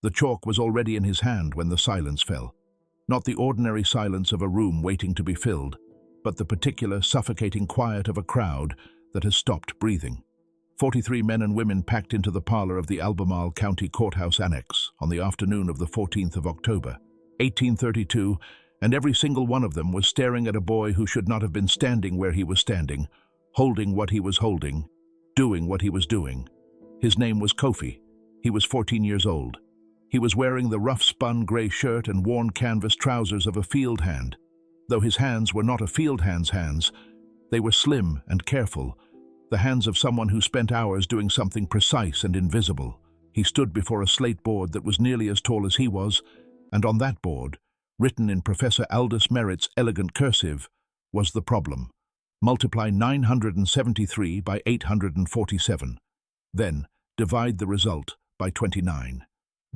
The chalk was already in his hand when the silence fell. Not the ordinary silence of a room waiting to be filled, but the particular suffocating quiet of a crowd that has stopped breathing. 43 men and women packed into the parlor of the Albemarle County Courthouse Annex on the afternoon of the 14th of October, 1832, and every single one of them was staring at a boy who should not have been standing where he was standing, holding what he was holding, doing what he was doing. His name was Kofi. He was 14 years old. He was wearing the rough-spun gray shirt and worn canvas trousers of a field hand. Though his hands were not a field hand's hands, they were slim and careful, the hands of someone who spent hours doing something precise and invisible. He stood before a slate board that was nearly as tall as he was, and on that board, written in Professor Aldous Merritt's elegant cursive, was the problem. Multiply 973 by 847. Then, divide the result by 29.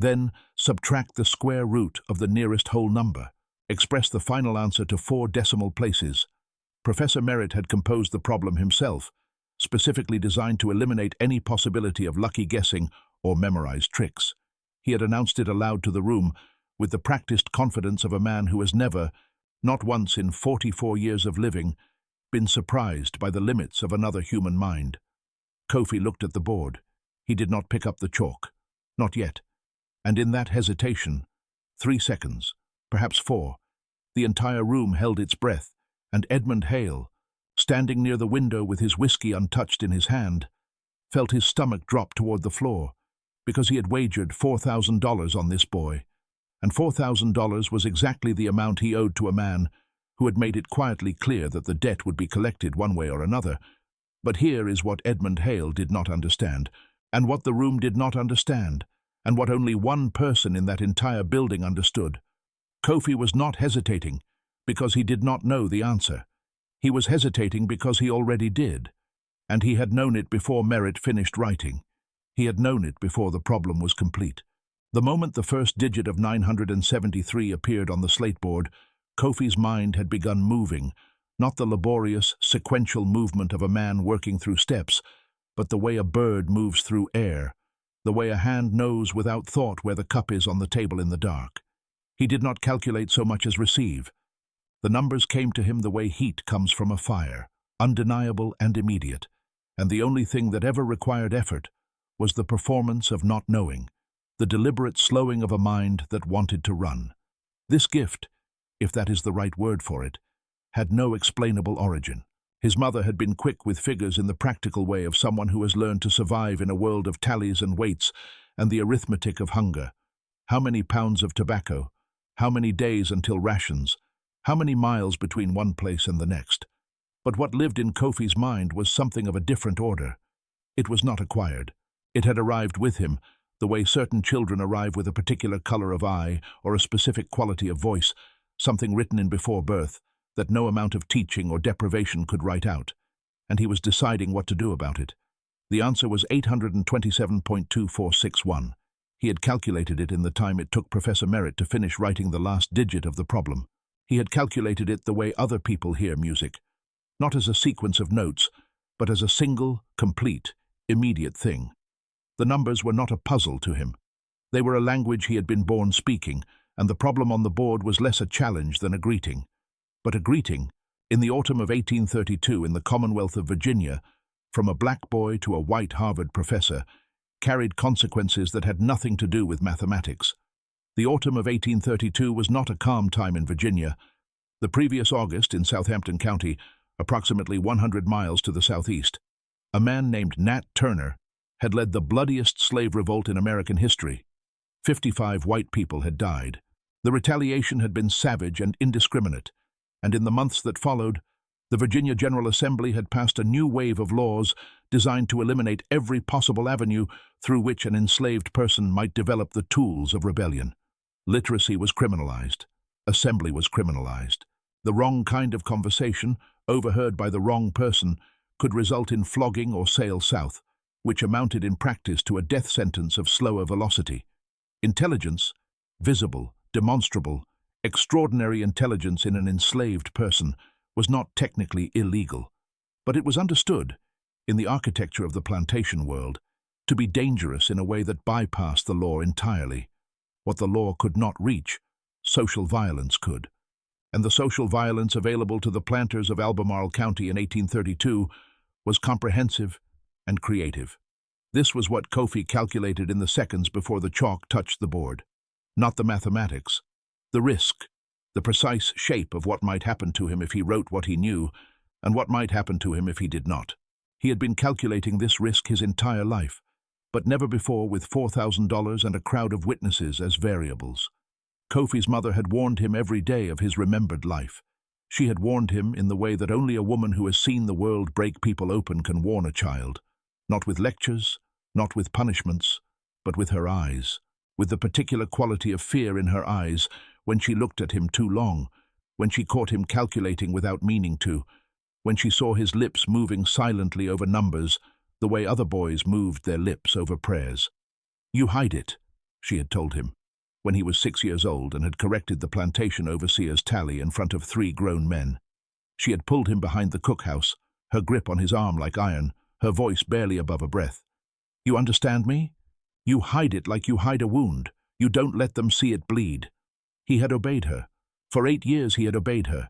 Then, subtract the square root of the nearest whole number. Express the final answer to 4 decimal places. Professor Merritt had composed the problem himself, specifically designed to eliminate any possibility of lucky guessing or memorized tricks. He had announced it aloud to the room with the practiced confidence of a man who has never, not once in 44 years of living, been surprised by the limits of another human mind. Kofi looked at the board. He did not pick up the chalk. Not yet. And in that hesitation, 3 seconds, perhaps 4, the entire room held its breath, and Edmund Hale, standing near the window with his whiskey untouched in his hand, felt his stomach drop toward the floor, because he had wagered $4,000 on this boy, and $4,000 was exactly the amount he owed to a man who had made it quietly clear that the debt would be collected one way or another. But here is what Edmund Hale did not understand, and what the room did not understand, and what only one person in that entire building understood. Kofi was not hesitating because he did not know the answer. He was hesitating because he already did, and he had known it before Merritt finished writing. He had known it before the problem was complete. The moment the first digit of 973 appeared on the slateboard, Kofi's mind had begun moving, not the laborious, sequential movement of a man working through steps, but the way a bird moves through air, the way a hand knows without thought where the cup is on the table in the dark. He did not calculate so much as receive. The numbers came to him the way heat comes from a fire, undeniable and immediate, and the only thing that ever required effort was the performance of not knowing, the deliberate slowing of a mind that wanted to run. This gift, if that is the right word for it, had no explainable origin. His mother had been quick with figures in the practical way of someone who has learned to survive in a world of tallies and weights and the arithmetic of hunger. How many pounds of tobacco? How many days until rations? How many miles between one place and the next? But what lived in Kofi's mind was something of a different order. It was not acquired. It had arrived with him, the way certain children arrive with a particular color of eye or a specific quality of voice, something written in before birth that no amount of teaching or deprivation could write out, and he was deciding what to do about it. The answer was 827.2461. He had calculated it in the time it took Professor Merritt to finish writing the last digit of the problem. He had calculated it the way other people hear music, not as a sequence of notes, but as a single, complete, immediate thing. The numbers were not a puzzle to him. They were a language he had been born speaking, and the problem on the board was less a challenge than a greeting. But a greeting, in the autumn of 1832 in the Commonwealth of Virginia, from a black boy to a white Harvard professor, carried consequences that had nothing to do with mathematics. The autumn of 1832 was not a calm time in Virginia. The previous August in Southampton County, approximately 100 miles to the southeast, a man named Nat Turner had led the bloodiest slave revolt in American history. 55 white people had died. The retaliation had been savage and indiscriminate, and in the months that followed, the Virginia General Assembly had passed a new wave of laws designed to eliminate every possible avenue through which an enslaved person might develop the tools of rebellion. Literacy was criminalized. Assembly was criminalized. The wrong kind of conversation, overheard by the wrong person, could result in flogging or sail south, which amounted in practice to a death sentence of slower velocity. Intelligence, visible, demonstrable, extraordinary intelligence in an enslaved person, was not technically illegal, but it was understood, in the architecture of the plantation world, to be dangerous in a way that bypassed the law entirely. What the law could not reach, social violence could. And the social violence available to the planters of Albemarle County in 1832 was comprehensive and creative. This was what Kofi calculated in the seconds before the chalk touched the board. Not the mathematics, the risk, the precise shape of what might happen to him if he wrote what he knew, and what might happen to him if he did not. He had been calculating this risk his entire life, but never before with $4,000 and a crowd of witnesses as variables. Kofi's mother had warned him every day of his remembered life. She had warned him in the way that only a woman who has seen the world break people open can warn a child. Not with lectures, not with punishments, but with her eyes, with the particular quality of fear in her eyes when she looked at him too long, when she caught him calculating without meaning to, when she saw his lips moving silently over numbers, the way other boys moved their lips over prayers. "You hide it," she had told him, when he was 6 years old and had corrected the plantation overseer's tally in front of 3 grown men. She had pulled him behind the cookhouse, her grip on his arm like iron, her voice barely above a breath. "You understand me? You hide it like you hide a wound. You don't let them see it bleed." He had obeyed her. For 8 years he had obeyed her.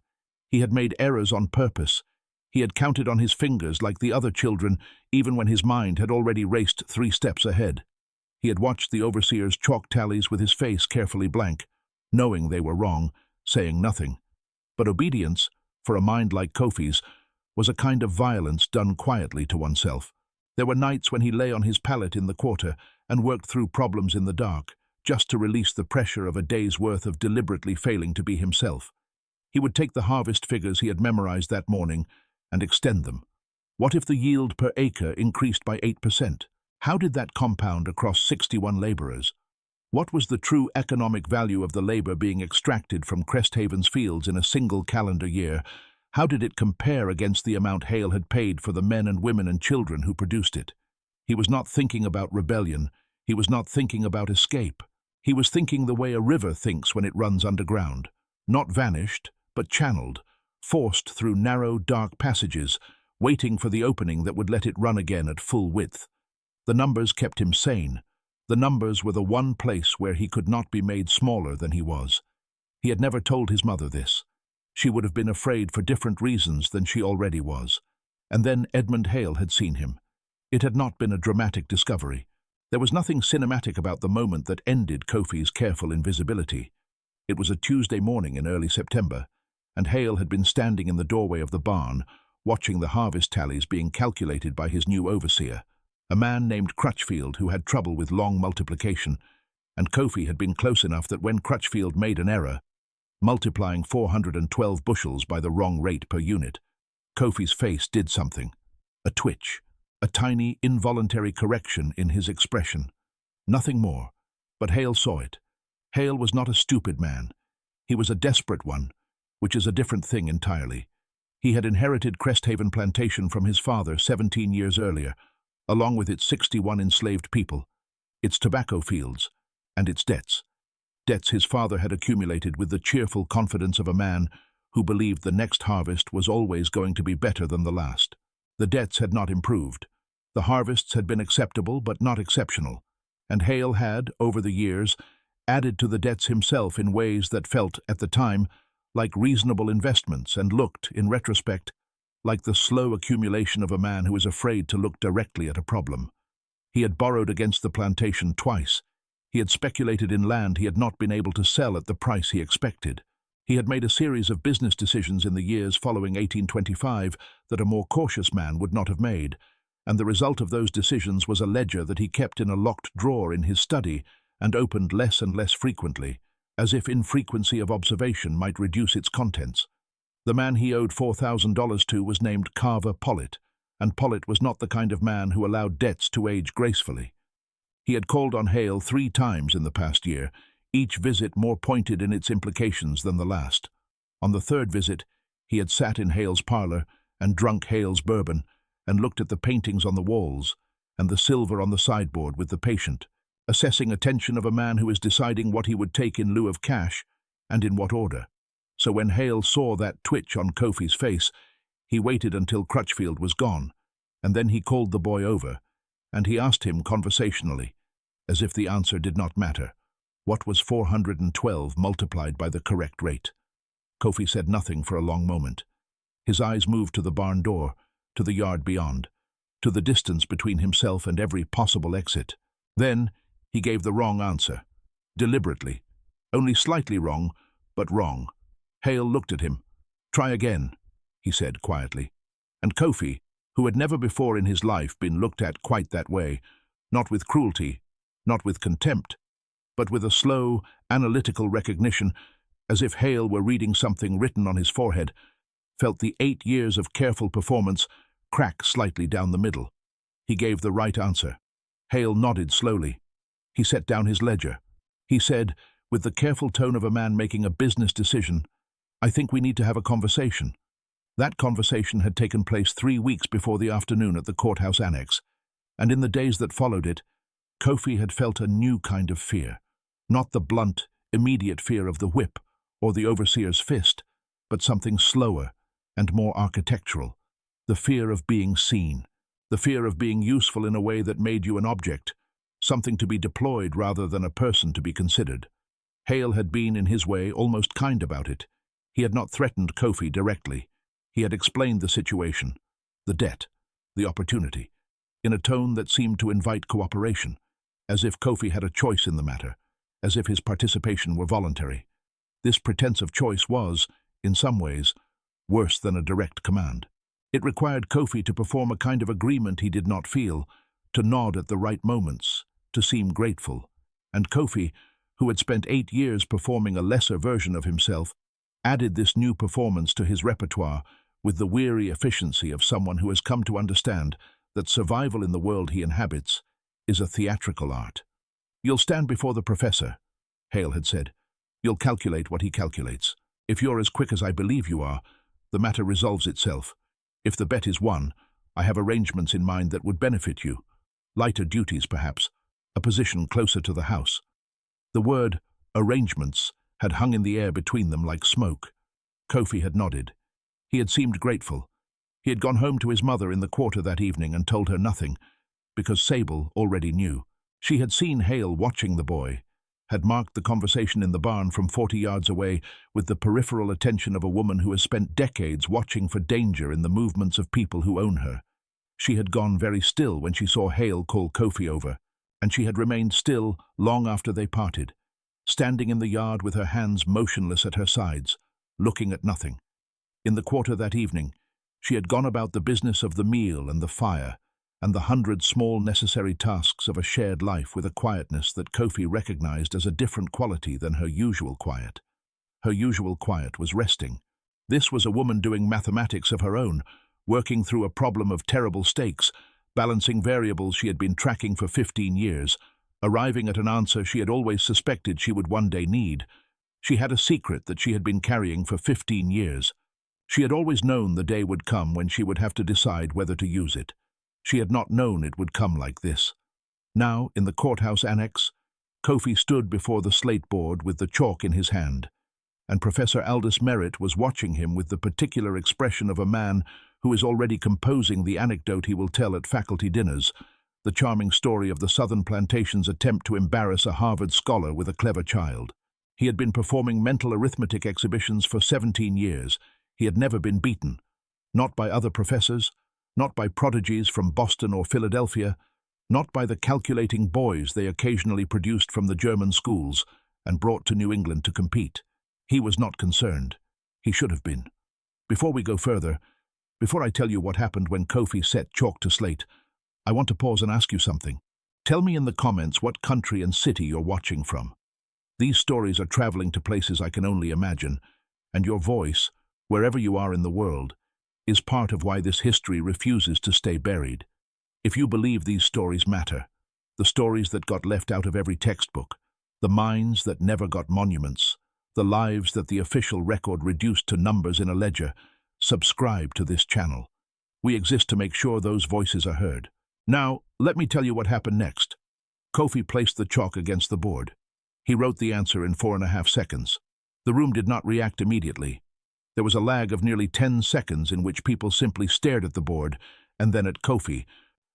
He had made errors on purpose. He had counted on his fingers like the other children, even when his mind had already raced 3 steps ahead. He had watched the overseer's chalk tallies with his face carefully blank, knowing they were wrong, saying nothing. But obedience, for a mind like Kofi's, was a kind of violence done quietly to oneself. There were nights when he lay on his pallet in the quarter and worked through problems in the dark, just to release the pressure of a day's worth of deliberately failing to be himself. He would take the harvest figures he had memorized that morning and extend them. What if the yield per acre increased by 8%? How did that compound across 61 laborers? What was the true economic value of the labor being extracted from Cresthaven's fields in a single calendar year? How did it compare against the amount Hale had paid for the men and women and children who produced it? He was not thinking about rebellion. He was not thinking about escape. He was thinking the way a river thinks when it runs underground. Not vanished, but channeled, forced through narrow, dark passages, waiting for the opening that would let it run again at full width. The numbers kept him sane. The numbers were the one place where he could not be made smaller than he was. He had never told his mother this. She would have been afraid for different reasons than she already was. And then Edmund Hale had seen him. It had not been a dramatic discovery. There was nothing cinematic about the moment that ended Kofi's careful invisibility. It was a Tuesday morning in early September, and Hale had been standing in the doorway of the barn, watching the harvest tallies being calculated by his new overseer, a man named Crutchfield who had trouble with long multiplication, and Kofi had been close enough that when Crutchfield made an error, multiplying 412 bushels by the wrong rate per unit, Kofi's face did something, a twitch, a tiny, involuntary correction in his expression. Nothing more, but Hale saw it. Hale was not a stupid man. He was a desperate one, which is a different thing entirely. He had inherited Cresthaven Plantation from his father 17 years earlier, along with its 61 enslaved people, its tobacco fields, and its debts. Debts his father had accumulated with the cheerful confidence of a man who believed the next harvest was always going to be better than the last. The debts had not improved. The harvests had been acceptable but not exceptional, and Hale had, over the years, added to the debts himself in ways that felt, at the time, like reasonable investments and looked, in retrospect, like the slow accumulation of a man who is afraid to look directly at a problem. He had borrowed against the plantation twice. He had speculated in land he had not been able to sell at the price he expected. He had made a series of business decisions in the years following 1825 that a more cautious man would not have made, and the result of those decisions was a ledger that he kept in a locked drawer in his study and opened less and less frequently, as if infrequency of observation might reduce its contents. The man he owed $4,000 to was named Carver Pollitt, and Pollitt was not the kind of man who allowed debts to age gracefully. He had called on Hale 3 times in the past year, each visit more pointed in its implications than the last. On the 3rd visit, he had sat in Hale's parlor and drunk Hale's bourbon and looked at the paintings on the walls and the silver on the sideboard with the patient, assessing attention of a man who is deciding what he would take in lieu of cash and in what order. So when Hale saw that twitch on Kofi's face, he waited until Crutchfield was gone, and then he called the boy over, and he asked him conversationally, as if the answer did not matter, What was 412 multiplied by the correct rate? Kofi said nothing for a long moment. His eyes moved to the barn door, to the yard beyond, to the distance between himself and every possible exit. Then he gave the wrong answer. Deliberately. Only slightly wrong, but wrong. Hale looked at him. "Try again," he said quietly. And Kofi, who had never before in his life been looked at quite that way, not with cruelty, not with contempt, but with a slow, analytical recognition, as if Hale were reading something written on his forehead, felt the 8 years of careful performance crack slightly down the middle. He gave the right answer. Hale nodded slowly. He set down his ledger. He said, with the careful tone of a man making a business decision, "I think we need to have a conversation." That conversation had taken place 3 weeks before the afternoon at the courthouse annex, and in the days that followed it, Kofi had felt a new kind of fear. Not the blunt, immediate fear of the whip or the overseer's fist, but something slower and more architectural. The fear of being seen. The fear of being useful in a way that made you an object, something to be deployed rather than a person to be considered. Hale had been, in his way, almost kind about it. He had not threatened Kofi directly. He had explained the situation, the debt, the opportunity, in a tone that seemed to invite cooperation, as if Kofi had a choice in the matter, as if his participation were voluntary. This pretense of choice was, in some ways, worse than a direct command. It required Kofi to perform a kind of agreement he did not feel, to nod at the right moments, to seem grateful. And Kofi, who had spent 8 years performing a lesser version of himself, added this new performance to his repertoire with the weary efficiency of someone who has come to understand that survival in the world he inhabits is a theatrical art. "You'll stand before the professor," Hale had said. "You'll calculate what he calculates. If you're as quick as I believe you are, the matter resolves itself. If the bet is won, I have arrangements in mind that would benefit you. Lighter duties, perhaps, a position closer to the house." The word arrangements had hung in the air between them like smoke. Kofi had nodded. He had seemed grateful. He had gone home to his mother in the quarter that evening and told her nothing, because Sable already knew. She had seen Hale watching the boy, had marked the conversation in the barn from 40 yards away with the peripheral attention of a woman who has spent decades watching for danger in the movements of people who own her. She had gone very still when she saw Hale call Kofi over, and she had remained still long after they parted, standing in the yard with her hands motionless at her sides, looking at nothing. In the quarter that evening, she had gone about the business of the meal and the fire, and the 100 small necessary tasks of a shared life with a quietness that Kofi recognized as a different quality than her usual quiet. Her usual quiet was resting. This was a woman doing mathematics of her own, working through a problem of terrible stakes, balancing variables she had been tracking for 15 years, arriving at an answer she had always suspected she would one day need. She had a secret that she had been carrying for 15 years. She had always known the day would come when she would have to decide whether to use it. She had not known it would come like this. Now, in the courthouse annex, Kofi stood before the slate board with the chalk in his hand, and Professor Aldous Merritt was watching him with the particular expression of a man who is already composing the anecdote he will tell at faculty dinners, the charming story of the Southern plantation's attempt to embarrass a Harvard scholar with a clever child. He had been performing mental arithmetic exhibitions for 17 years. He had never been beaten, not by other professors, not by prodigies from Boston or Philadelphia, not by the calculating boys they occasionally produced from the German schools and brought to New England to compete. He was not concerned. He should have been. Before we go further, before I tell you what happened when Kofi set chalk to slate, I want to pause and ask you something. Tell me in the comments what country and city you're watching from. These stories are traveling to places I can only imagine, and your voice, wherever you are in the world, is part of why this history refuses to stay buried. If you believe these stories matter, the stories that got left out of every textbook, the minds that never got monuments, the lives that the official record reduced to numbers in a ledger, subscribe to this channel. We exist to make sure those voices are heard. Now, let me tell you what happened next. Kofi placed the chalk against the board. He wrote the answer in 4.5 seconds. The room did not react immediately. There was a lag of nearly 10 seconds in which people simply stared at the board, and then at Kofi,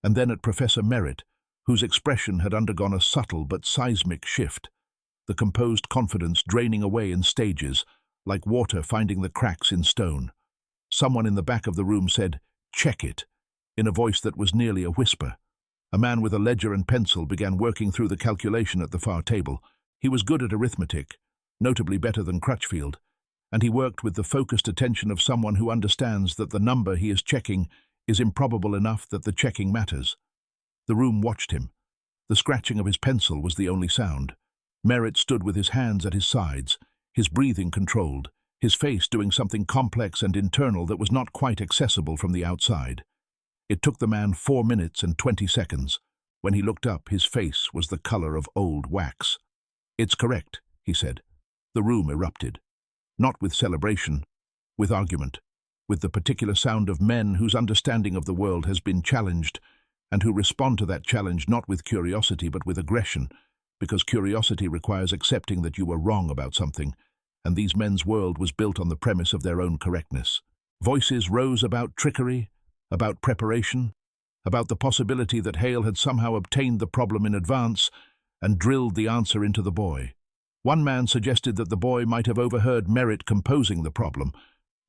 and then at Professor Merritt, whose expression had undergone a subtle but seismic shift. the composed confidence draining away in stages, like water finding the cracks in stone. Someone in the back of the room said, "Check it," in a voice that was nearly a whisper. A man with a ledger and pencil began working through the calculation at the far table. He was good at arithmetic, notably better than Crutchfield, and he worked with the focused attention of someone who understands that the number he is checking is improbable enough that the checking matters. The room watched him. The scratching of his pencil was the only sound. Merritt stood with his hands at his sides, his breathing controlled, his face doing something complex and internal that was not quite accessible from the outside. It took the man 4 minutes and 20 seconds. When he looked up, his face was the color of old wax. "It's correct," he said. The room erupted. Not with celebration, with argument, with the particular sound of men whose understanding of the world has been challenged, and who respond to that challenge not with curiosity but with aggression, because curiosity requires accepting that you were wrong about something, and these men's world was built on the premise of their own correctness. Voices rose about trickery, about preparation, about the possibility that Hale had somehow obtained the problem in advance and drilled the answer into the boy. One man suggested that the boy might have overheard Merritt composing the problem,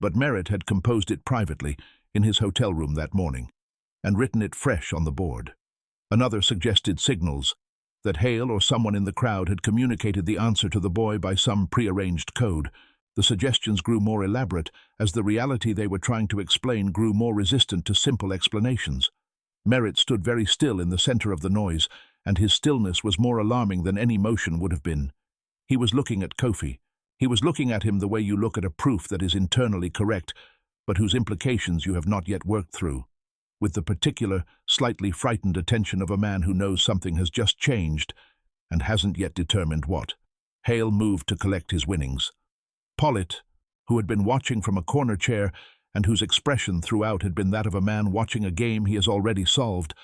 but Merritt had composed it privately in his hotel room that morning and written it fresh on the board. Another suggested signals, that Hale or someone in the crowd had communicated the answer to the boy by some prearranged code. The suggestions grew more elaborate as the reality they were trying to explain grew more resistant to simple explanations. Merritt stood very still in the center of the noise, and his stillness was more alarming than any motion would have been. He was looking at Kofi. He was looking at him the way you look at a proof that is internally correct, but whose implications you have not yet worked through, with the particular, slightly frightened attention of a man who knows something has just changed and hasn't yet determined what. Hale moved to collect his winnings. Pollitt, who had been watching from a corner chair and whose expression throughout had been that of a man watching a game he has already solved,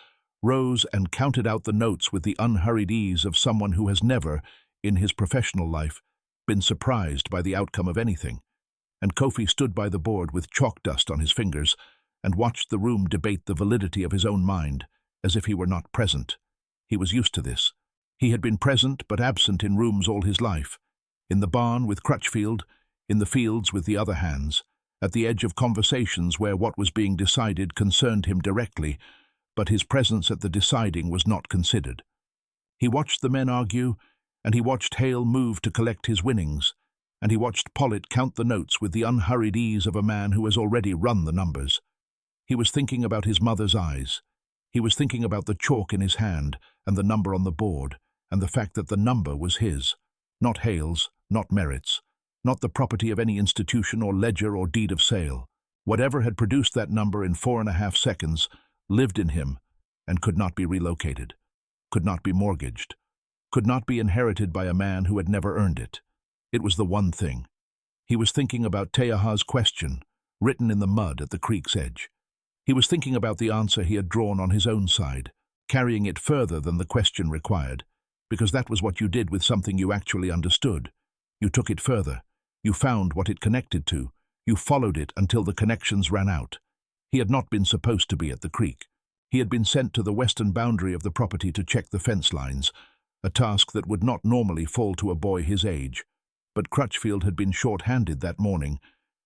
rose and counted out the notes with the unhurried ease of someone who has never, in his professional life, been surprised by the outcome of anything. And Kofi stood by the board with chalk dust on his fingers and watched the room debate the validity of his own mind, as if he were not present. He was used to this. He had been present but absent in rooms all his life, in the barn with Crutchfield, in the fields with the other hands, at the edge of conversations where what was being decided concerned him directly, but his presence at the deciding was not considered. He watched the men argue, and he watched Hale move to collect his winnings, and he watched Pollitt count the notes with the unhurried ease of a man who has already run the numbers. He was thinking about his mother's eyes. He was thinking about the chalk in his hand and the number on the board, and the fact that the number was his, not Hale's, not Merritt's, not the property of any institution or ledger or deed of sale. Whatever had produced that number in 4.5 seconds lived in him and could not be relocated, could not be mortgaged, could not be inherited by a man who had never earned it. It was the one thing. He was thinking about Teaha's question, written in the mud at the creek's edge. He was thinking about the answer he had drawn on his own side, carrying it further than the question required, because that was what you did with something you actually understood. You took it further. You found what it connected to. You followed it until the connections ran out. He had not been supposed to be at the creek. He had been sent to the western boundary of the property to check the fence lines, a task that would not normally fall to a boy his age. But Crutchfield had been short-handed that morning,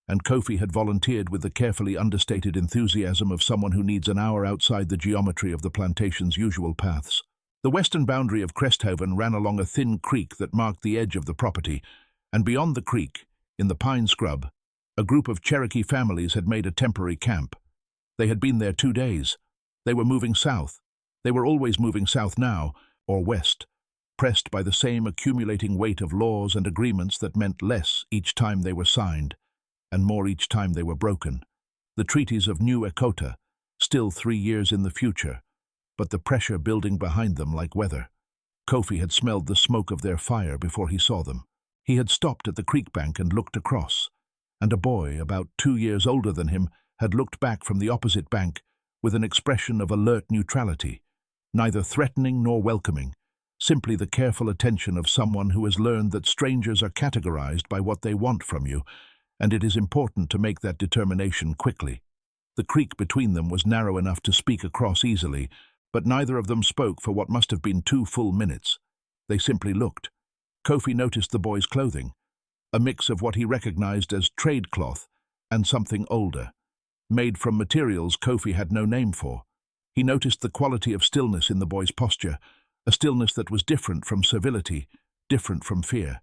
and Kofi had volunteered with the carefully understated enthusiasm of someone who needs an hour outside the geometry of the plantation's usual paths. The western boundary of Cresthaven ran along a thin creek that marked the edge of the property, and beyond the creek, in the pine scrub, a group of Cherokee families had made a temporary camp. They had been there 2 days. They were moving south. They were always moving south now, or west, pressed by the same accumulating weight of laws and agreements that meant less each time they were signed, and more each time they were broken. The treaties of New Echota, still 3 years in the future, but the pressure building behind them like weather. Kofi had smelled the smoke of their fire before he saw them. He had stopped at the creek bank and looked across, and a boy about 2 years older than him had looked back from the opposite bank with an expression of alert neutrality, neither threatening nor welcoming, simply the careful attention of someone who has learned that strangers are categorized by what they want from you, and it is important to make that determination quickly. The creek between them was narrow enough to speak across easily, but neither of them spoke for what must have been 2 full minutes. They simply looked. Kofi noticed the boy's clothing, a mix of what he recognized as trade cloth and something older, made from materials Kofi had no name for. He noticed the quality of stillness in the boy's posture, a stillness that was different from servility, different from fear.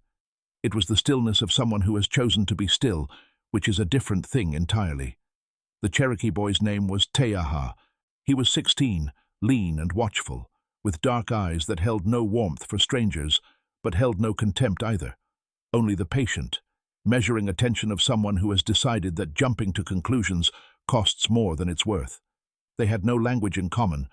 It was the stillness of someone who has chosen to be still, which is a different thing entirely. The Cherokee boy's name was Teaha. He was 16, lean and watchful, with dark eyes that held no warmth for strangers, but held no contempt either. Only the patient, measuring attention of someone who has decided that jumping to conclusions costs more than it's worth. They had no language in common,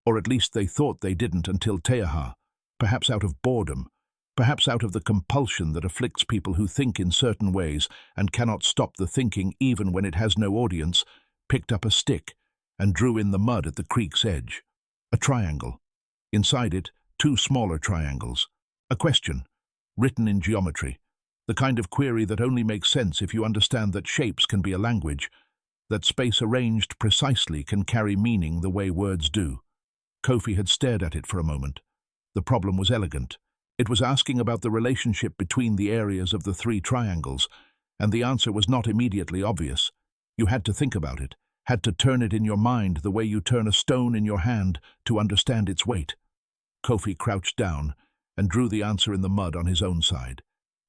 or at least they thought they didn't until Teaha, perhaps out of boredom, perhaps out of the compulsion that afflicts people who think in certain ways and cannot stop the thinking even when it has no audience, picked up a stick and drew in the mud at the creek's edge. A triangle. Inside it, two smaller triangles. A question, written in geometry. The kind of query that only makes sense if you understand that shapes can be a language, that space arranged precisely can carry meaning the way words do. Kofi had stared at it for a moment. The problem was elegant. It was asking about the relationship between the areas of the three triangles, and the answer was not immediately obvious. You had to think about it, had to turn it in your mind the way you turn a stone in your hand to understand its weight. Kofi crouched down and drew the answer in the mud on his own side,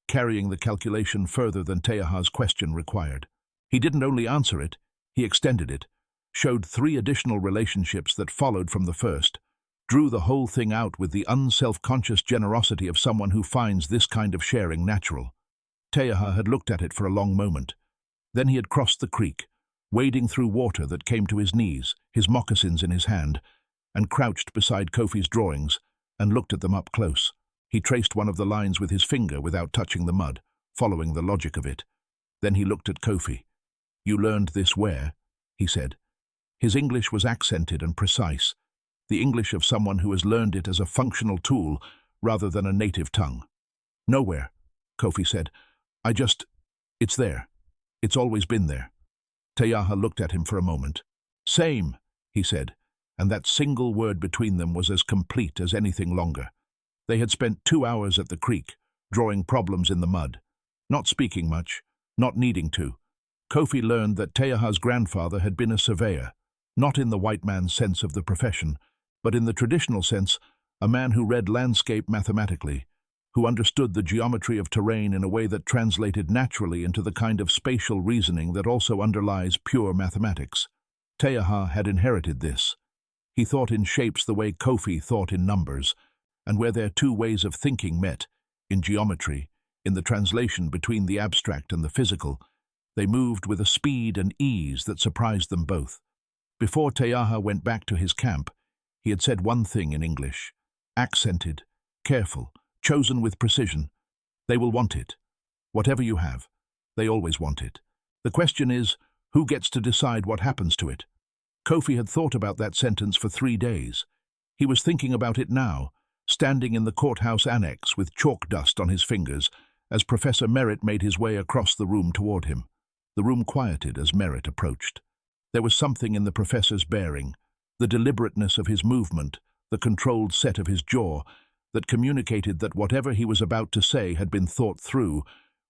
carrying the calculation further than Teaha's question required. He didn't only answer it, he extended it, showed three additional relationships that followed from the first, drew the whole thing out with the unself-conscious generosity of someone who finds this kind of sharing natural. Teaha had looked at it for a long moment. Then he had crossed the creek, wading through water that came to his knees, his moccasins in his hand, and crouched beside Kofi's drawings and looked at them up close. He traced one of the lines with his finger without touching the mud, following the logic of it. Then he looked at Kofi. "You learned this where?" he said. His English was accented and precise, the English of someone who has learned it as a functional tool rather than a native tongue. "Nowhere," Kofi said. It's there. It's always been there." Teaha looked at him for a moment. "Same," he said, and that single word between them was as complete as anything longer. They had spent 2 hours at the creek, drawing problems in the mud, not speaking much, not needing to. Kofi learned that Teaha's grandfather had been a surveyor, not in the white man's sense of the profession, but in the traditional sense, a man who read landscape mathematically, who understood the geometry of terrain in a way that translated naturally into the kind of spatial reasoning that also underlies pure mathematics. Teaha had inherited this. He thought in shapes the way Kofi thought in numbers, and where their two ways of thinking met, in geometry, in the translation between the abstract and the physical, they moved with a speed and ease that surprised them both. Before Teaha went back to his camp, he had said one thing in English, accented, careful, chosen with precision. They will want it. Whatever you have, they always want it. The question is, who gets to decide what happens to it? Kofi had thought about that sentence for 3 days. He was thinking about it now, standing in the courthouse annex with chalk dust on his fingers, as Professor Merritt made his way across the room toward him. The room quieted as Merritt approached. There was something in the professor's bearing, the deliberateness of his movement, the controlled set of his jaw, that communicated that whatever he was about to say had been thought through,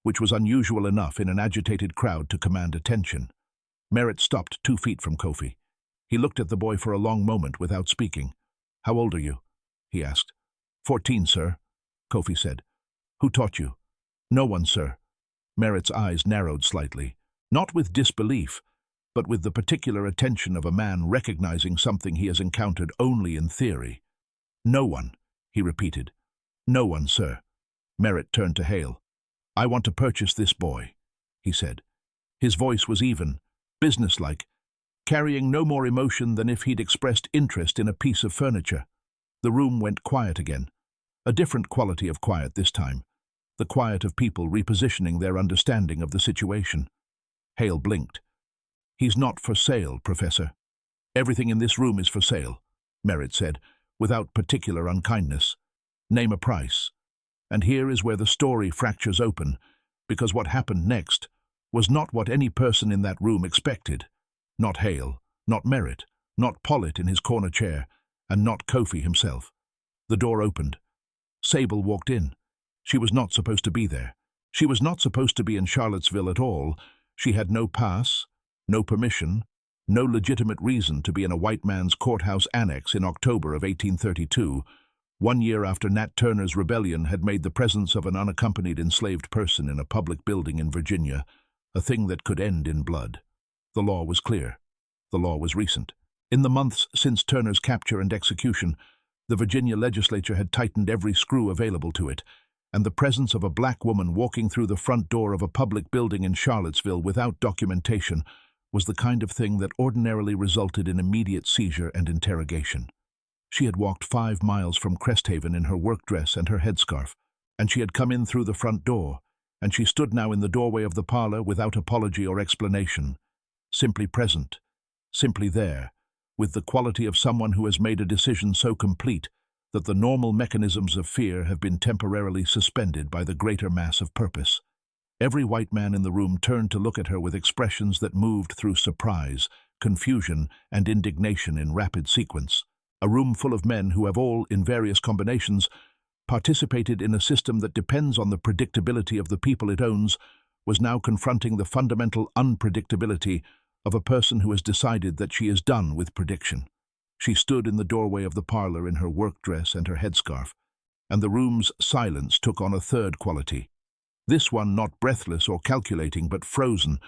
which was unusual enough in an agitated crowd to command attention. Merritt stopped 2 feet from Kofi. He looked at the boy for a long moment without speaking. "How old are you?" he asked. 14, sir," Kofi said. "Who taught you?" "No one, sir." Merritt's eyes narrowed slightly, not with disbelief, but with the particular attention of a man recognizing something he has encountered only in theory. "No one," he repeated. "No one, sir." Merritt turned to Hale. "I want to purchase this boy," he said. His voice was even, businesslike, carrying no more emotion than if he'd expressed interest in a piece of furniture. The room went quiet again. A different quality of quiet this time, the quiet of people repositioning their understanding of the situation. Hale blinked. "He's not for sale, Professor." "Everything in this room is for sale," Merritt said, without particular unkindness. "Name a price." And here is where the story fractures open, because what happened next was not what any person in that room expected. Not Hale, not Merritt, not Pollitt in his corner chair, and not Kofi himself. The door opened. Sable walked in. She was not supposed to be there. She was not supposed to be in Charlottesville at all. She had no pass, no permission, no legitimate reason to be in a white man's courthouse annex in October of 1832, 1 year after Nat Turner's rebellion had made the presence of an unaccompanied enslaved person in a public building in Virginia a thing that could end in blood. The law was clear. The law was recent. In the months since Turner's capture and execution, the Virginia legislature had tightened every screw available to it, and the presence of a black woman walking through the front door of a public building in Charlottesville without documentation was the kind of thing that ordinarily resulted in immediate seizure and interrogation. She had walked 5 miles from Cresthaven in her work dress and her headscarf, and she had come in through the front door, and she stood now in the doorway of the parlor without apology or explanation, simply present, simply there, with the quality of someone who has made a decision so complete that the normal mechanisms of fear have been temporarily suspended by the greater mass of purpose. Every white man in the room turned to look at her with expressions that moved through surprise, confusion, and indignation in rapid sequence. A room full of men who have all, in various combinations, participated in a system that depends on the predictability of the people it owns, was now confronting the fundamental unpredictability of a person who has decided that she is done with prediction. She stood in the doorway of the parlor in her work dress and her headscarf, and the room's silence took on a third quality. This one not breathless or calculating, but frozen,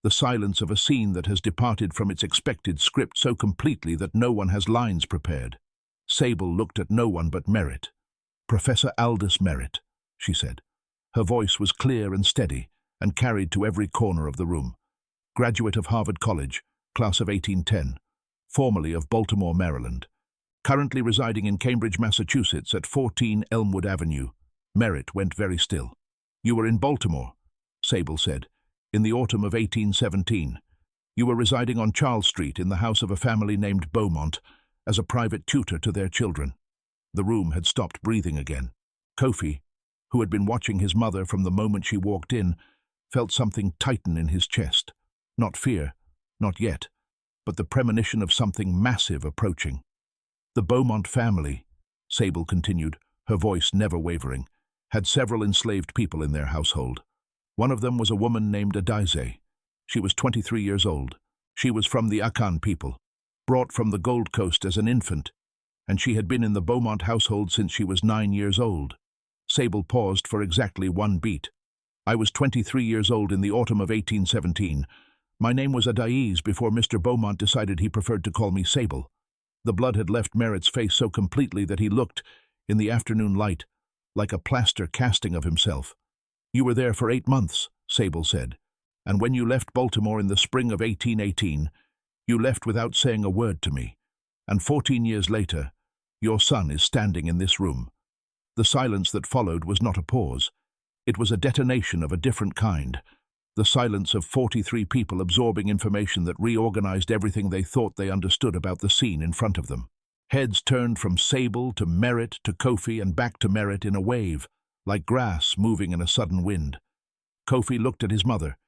the silence of a scene that has departed from its expected script so completely that no one has lines prepared. Sable looked at no one but Merritt. "Professor Aldous Merritt," she said. Her voice was clear and steady, and carried to every corner of the room. Graduate of Harvard College, class of 1810, formerly of Baltimore, Maryland. Currently residing in Cambridge, Massachusetts at 14 Elmwood Avenue. Merritt went very still. "You were in Baltimore," Sable said, "in the autumn of 1817. You were residing on Charles Street in the house of a family named Beaumont as a private tutor to their children." The room had stopped breathing again. Kofi, who had been watching his mother from the moment she walked in, felt something tighten in his chest. Not fear, not yet, but the premonition of something massive approaching. "The Beaumont family," Sable continued, her voice never wavering, "had several enslaved people in their household. One of them was a woman named Adize. She was 23 years old. She was from the Akan people, brought from the Gold Coast as an infant, and she had been in the Beaumont household since she was 9 years old." Sable paused for exactly 1 beat. "I was 23 years old in the autumn of 1817. My name was Adize before Mr. Beaumont decided he preferred to call me Sable." The blood had left Merritt's face so completely that he looked, in the afternoon light, like a plaster casting of himself. "You were there for 8 months, Sable said, "and when you left Baltimore in the spring of 1818, you left without saying a word to me. And 14 years later, your son is standing in this room." The silence that followed was not a pause. It was a detonation of a different kind. The silence of 43 people absorbing information that reorganized everything they thought they understood about the scene in front of them. Heads turned from Sable to Merritt to Kofi and back to Merritt in a wave, like grass moving in a sudden wind. Kofi looked at his mother.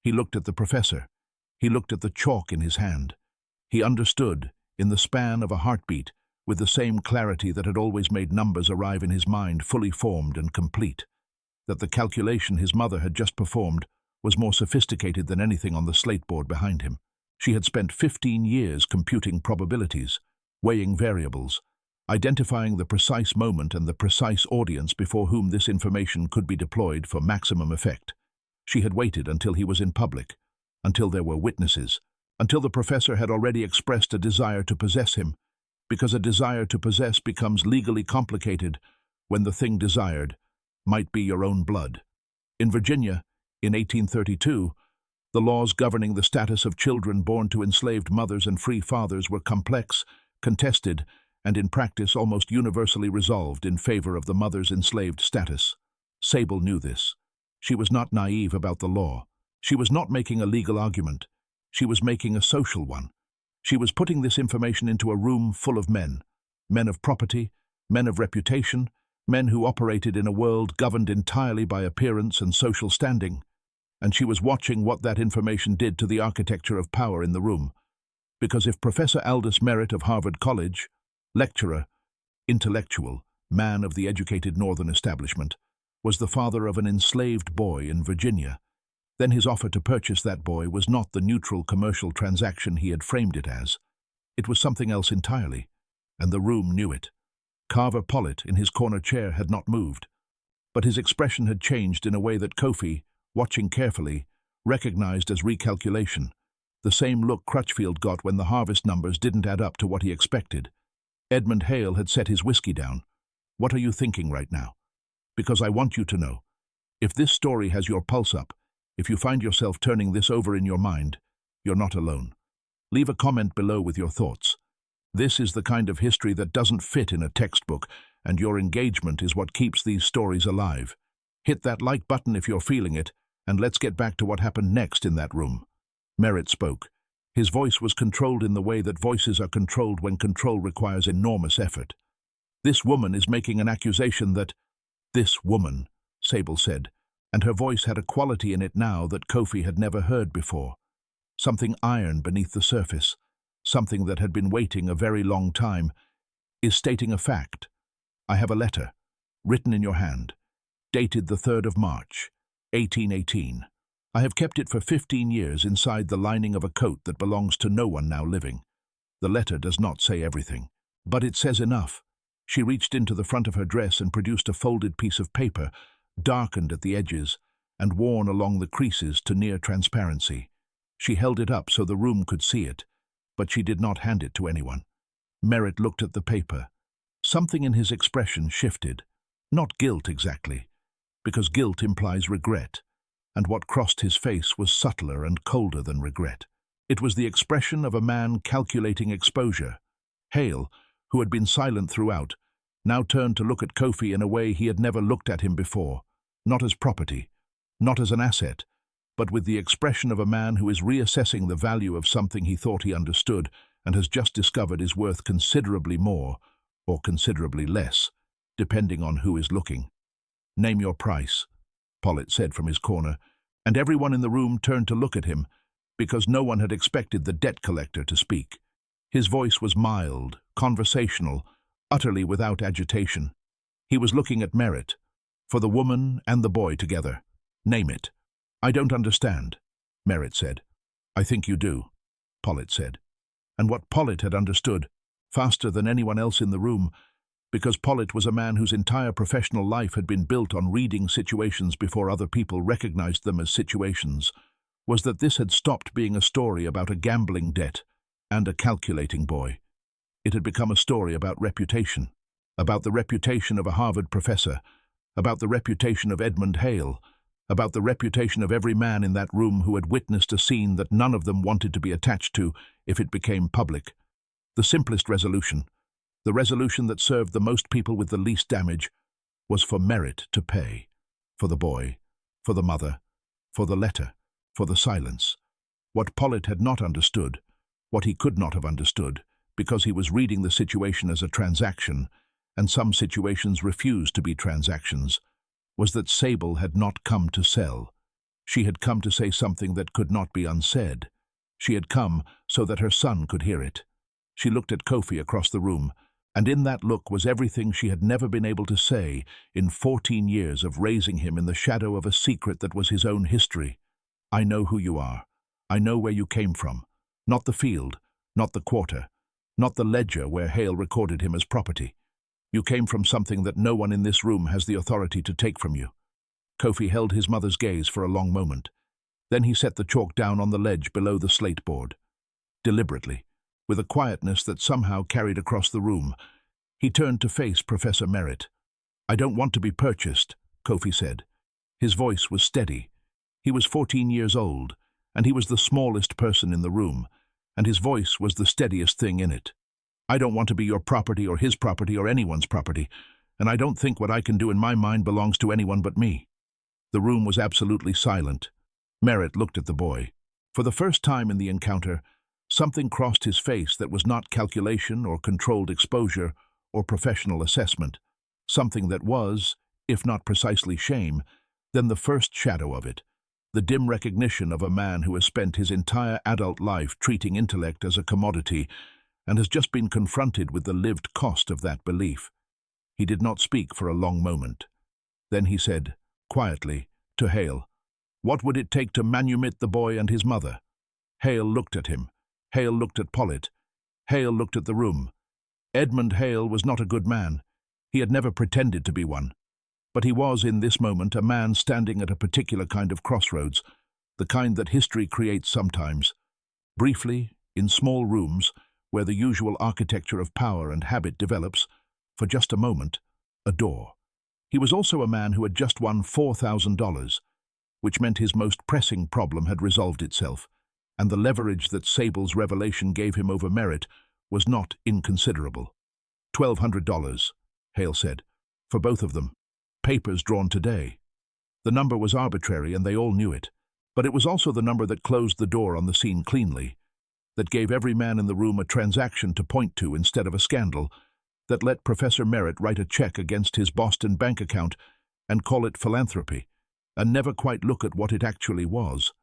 He looked at the professor. He looked at the chalk in his hand. He understood, in the span of a heartbeat, with the same clarity that had always made numbers arrive in his mind fully formed and complete, that the calculation his mother had just performed was more sophisticated than anything on the slateboard behind him. She had spent 15 years computing probabilities, weighing variables, identifying the precise moment and the precise audience before whom this information could be deployed for maximum effect. She had waited until he was in public, until there were witnesses, until the professor had already expressed a desire to possess him, because a desire to possess becomes legally complicated when the thing desired might be your own blood. In Virginia, in 1832, the laws governing the status of children born to enslaved mothers and free fathers were complex, contested, and in practice almost universally resolved in favor of the mother's enslaved status. Sable knew this. She was not naive about the law. She was not making a legal argument. She was making a social one. She was putting this information into a room full of men, men of property, men of reputation, men who operated in a world governed entirely by appearance and social standing, and she was watching what that information did to the architecture of power in the room. Because if Professor Aldous Merritt of Harvard College, lecturer, intellectual, man of the educated Northern establishment, was the father of an enslaved boy in Virginia. Then his offer to purchase that boy was not the neutral commercial transaction he had framed it as. It was something else entirely, and the room knew it. Carver Pollitt, in his corner chair, had not moved, but his expression had changed in a way that Kofi, watching carefully, recognized as recalculation, the same look Crutchfield got when the harvest numbers didn't add up to what he expected. Edmund Hale had set his whiskey down. "What are you thinking right now? Because I want you to know. If this story has your pulse up, if you find yourself turning this over in your mind, you're not alone. Leave a comment below with your thoughts. This is the kind of history that doesn't fit in a textbook, and your engagement is what keeps these stories alive. Hit that like button if you're feeling it, and let's get back to what happened next in that room." Merritt spoke. His voice was controlled in the way that voices are controlled when control requires enormous effort. "This woman is making an accusation that—" "This woman," Sable said, and her voice had a quality in it now that Kofi had never heard before. Something iron beneath the surface, something that had been waiting a very long time, "is stating a fact. I have a letter, written in your hand, dated the 3rd of March, 1818. I have kept it for 15 years inside the lining of a coat that belongs to no one now living. The letter does not say everything, but it says enough." She reached into the front of her dress and produced a folded piece of paper, darkened at the edges and worn along the creases to near transparency. She held it up so the room could see it, but she did not hand it to anyone. Merritt looked at the paper. Something in his expression shifted. Not guilt exactly, because guilt implies regret, and what crossed his face was subtler and colder than regret. It was the expression of a man calculating exposure. Hale, who had been silent throughout, now turned to look at Kofi in a way he had never looked at him before, not as property, not as an asset, but with the expression of a man who is reassessing the value of something he thought he understood and has just discovered is worth considerably more or considerably less, depending on who is looking. "Name your price," Pollitt said from his corner, and everyone in the room turned to look at him, because no one had expected the debt collector to speak. His voice was mild, conversational, utterly without agitation. He was looking at Merritt, for the woman and the boy together. "Name it." "I don't understand," Merritt said. "I think you do," Pollitt said. And what Pollitt had understood, faster than anyone else in the room, because Pollitt was a man whose entire professional life had been built on reading situations before other people recognized them as situations, was that this had stopped being a story about a gambling debt and a calculating boy. It had become a story about reputation, about the reputation of a Harvard professor, about the reputation of Edmund Hale, about the reputation of every man in that room who had witnessed a scene that none of them wanted to be attached to if it became public. The simplest resolution, the resolution that served the most people with the least damage, was for Merritt to pay. For the boy, for the mother, for the letter, for the silence. What Pollitt had not understood, what he could not have understood, because he was reading the situation as a transaction, and some situations refused to be transactions, was that Sable had not come to sell. She had come to say something that could not be unsaid. She had come so that her son could hear it. She looked at Kofi across the room, and in that look was everything she had never been able to say in 14 years of raising him in the shadow of a secret that was his own history. "I know who you are. I know where you came from. Not the field, not the quarter, not the ledger where Hale recorded him as property. You came from something that no one in this room has the authority to take from you." Kofi held his mother's gaze for a long moment. Then he set the chalk down on the ledge below the slate board. Deliberately, with a quietness that somehow carried across the room, he turned to face Professor Merritt. "I don't want to be purchased," Kofi said. His voice was steady. He was 14 years old, and he was the smallest person in the room, and his voice was the steadiest thing in it. "I don't want to be your property or his property or anyone's property, and I don't think what I can do in my mind belongs to anyone but me." The room was absolutely silent. Merritt looked at the boy. For the first time in the encounter, something crossed his face that was not calculation or controlled exposure or professional assessment, something that was, if not precisely shame, then the first shadow of it, the dim recognition of a man who has spent his entire adult life treating intellect as a commodity and has just been confronted with the lived cost of that belief. He did not speak for a long moment. Then he said, quietly, to Hale, "What would it take to manumit the boy and his mother?" Hale looked at him. Hale looked at Pollitt. Hale looked at the room. Edmund Hale was not a good man. He had never pretended to be one. But he was, in this moment, a man standing at a particular kind of crossroads, the kind that history creates sometimes. Briefly, in small rooms, where the usual architecture of power and habit develops, for just a moment, a door. He was also a man who had just won $4,000, which meant his most pressing problem had resolved itself, and the leverage that Sable's revelation gave him over Merritt was not inconsiderable. $1,200, Hale said, for both of them. Papers drawn today. The number was arbitrary, and they all knew it, but it was also the number that closed the door on the scene cleanly, that gave every man in the room a transaction to point to instead of a scandal, that let Professor Merritt write a check against his Boston bank account and call it philanthropy, and never quite look at what it actually was.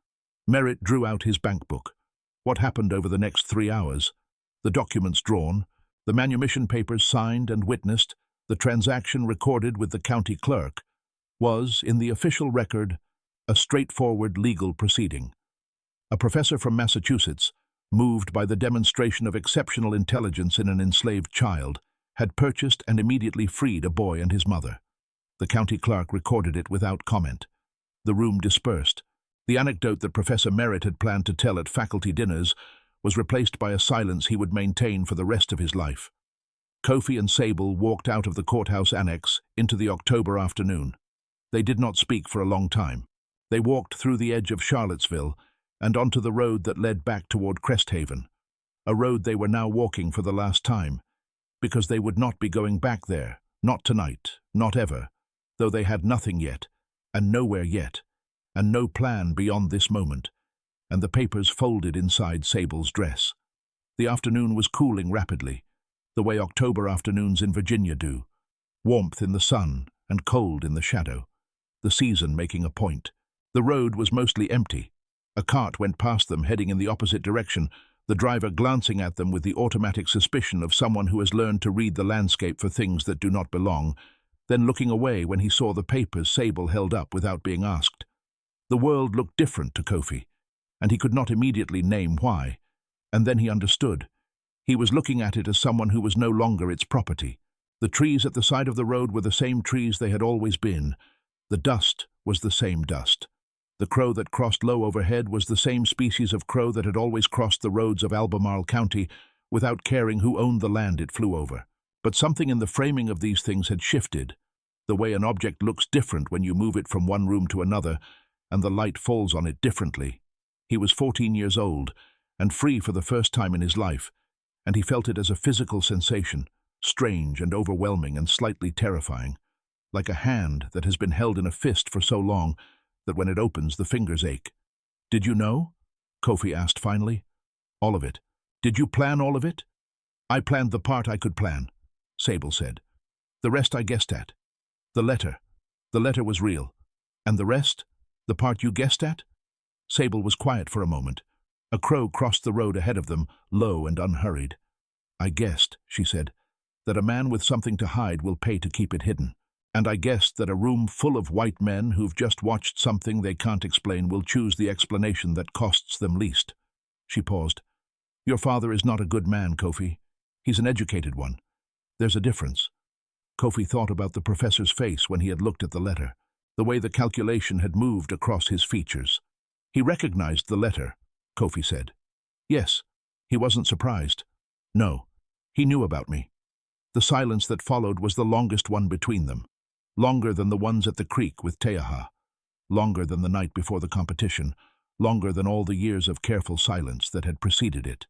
Merritt drew out his bank book. What happened over the next 3 hours? The documents drawn, the manumission papers signed and witnessed, the transaction recorded with the county clerk, was, in the official record, a straightforward legal proceeding. A professor from Massachusetts, moved by the demonstration of exceptional intelligence in an enslaved child, had purchased and immediately freed a boy and his mother. The county clerk recorded it without comment. The room dispersed. The anecdote that Professor Merritt had planned to tell at faculty dinners was replaced by a silence he would maintain for the rest of his life. Kofi and Sable walked out of the courthouse annex into the October afternoon. They did not speak for a long time. They walked through the edge of Charlottesville and onto the road that led back toward Cresthaven, a road they were now walking for the last time, because they would not be going back there, not tonight, not ever, though they had nothing yet, and nowhere yet, and no plan beyond this moment, and the papers folded inside Sable's dress. The afternoon was cooling rapidly, the way October afternoons in Virginia do, warmth in the sun and cold in the shadow, the season making a point. The road was mostly empty. A cart went past them, heading in the opposite direction, the driver glancing at them with the automatic suspicion of someone who has learned to read the landscape for things that do not belong, then looking away when he saw the papers Sable held up without being asked. The world looked different to Kofi, and he could not immediately name why, and then he understood. He was looking at it as someone who was no longer its property. The trees at the side of the road were the same trees they had always been. The dust was the same dust. The crow that crossed low overhead was the same species of crow that had always crossed the roads of Albemarle County without caring who owned the land it flew over. But something in the framing of these things had shifted, the way an object looks different when you move it from one room to another, and the light falls on it differently. He was 14 years old, and free for the first time in his life, and he felt it as a physical sensation, strange and overwhelming and slightly terrifying, like a hand that has been held in a fist for so long that when it opens the fingers ache. "Did you know?" Kofi asked finally. "All of it. Did you plan all of it?" "I planned the part I could plan," Sable said. "The rest I guessed at. The letter. The letter was real. And the rest? The part you guessed at?" Sable was quiet for a moment. A crow crossed the road ahead of them, low and unhurried. "I guessed," she said, "that a man with something to hide will pay to keep it hidden. And I guessed that a room full of white men who've just watched something they can't explain will choose the explanation that costs them least." She paused. "Your father is not a good man, Kofi. He's an educated one. There's a difference." Kofi thought about the professor's face when he had looked at the letter, the way the calculation had moved across his features. He recognized the letter, Kofi said. Yes, he wasn't surprised. No, he knew about me. The silence that followed was the longest one between them. Longer than the ones at the creek with Teaha, longer than the night before the competition, longer than all the years of careful silence that had preceded it.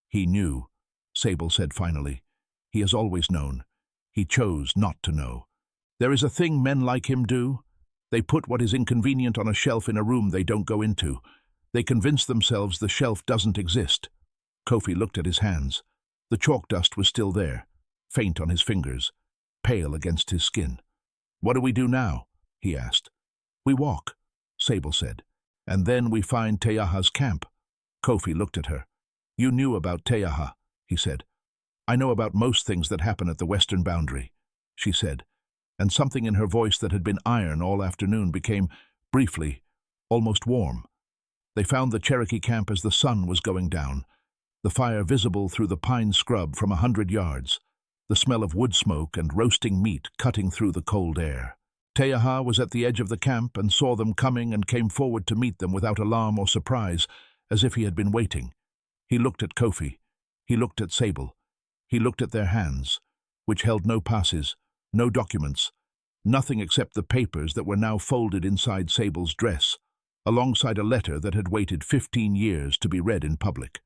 "He knew," Sable said finally. "He has always known. He chose not to know. There is a thing men like him do. They put what is inconvenient on a shelf in a room they don't go into. They convince themselves the shelf doesn't exist." Kofi looked at his hands. The chalk dust was still there, faint on his fingers, pale against his skin. "What do we do now?" he asked. "We walk," Sable said. "And then we find Teaha's camp." Kofi looked at her. "You knew about Teaha," he said. "I know about most things that happen at the western boundary," she said. and something in her voice that had been iron all afternoon became, briefly, almost warm. They found the Cherokee camp as the sun was going down, the fire visible through the pine scrub from 100 yards, the smell of wood smoke and roasting meat cutting through the cold air. Teaha was at the edge of the camp and saw them coming and came forward to meet them without alarm or surprise, as if he had been waiting. He looked at Kofi. He looked at Sable. He looked at their hands, which held no passes, no documents, nothing except the papers that were now folded inside Sable's dress, alongside a letter that had waited 15 years to be read in public.